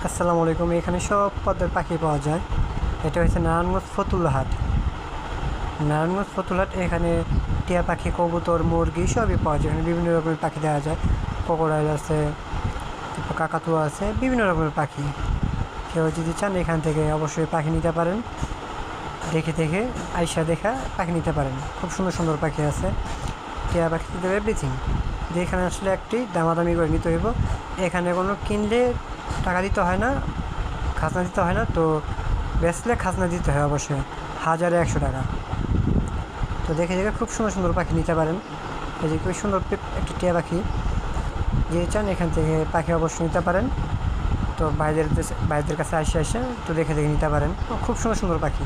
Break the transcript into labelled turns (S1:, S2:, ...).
S1: আসসালামু আলাইকুম। এখানে সব পদের পাখি পাওয়া যায়। এটা হচ্ছে নারায়ণগঞ্জ ফতুল্লাহাট। নারায়ণগঞ্জ ফতুল্লাহাট এখানে টিয়া পাখি, কবুতর, মুরগি সবই পাওয়া যায়। এখানে বিভিন্ন রকমের পাখি দেখা যায়। ক্রোকোডাইল আছে, তারপর কাকাতুয়া আছে, বিভিন্ন রকমের পাখি। কেউ যদি চান এখান থেকে অবশ্যই পাখি নিতে পারেন। দেখে দেখে আইসা দেখা পাখি নিতে পারেন। খুব সুন্দর সুন্দর পাখি আছে। টিয়া পাখি দেবে এভরিথিং। এখানে আসলে একটি দামাদামি করে নিতে হইব। এখানে কোনো কিনলে টাকা দিতে হয় না, খাজনা দিতে হয় না। তো বেচলে খাজনা দিতে হয় অবশ্যই, 1000-100 টাকা। তো দেখে দেখে খুব সুন্দর সুন্দর পাখি নিতে পারেন। এই যে খুব সুন্দর একটি টিয়া পাখি, যে চান এখান থেকে পাখি অবশ্যই নিতে পারেন। তো ভাইদের কাছে আসে তো দেখে দেখে নিতে পারেন। খুব সুন্দর সুন্দর পাখি।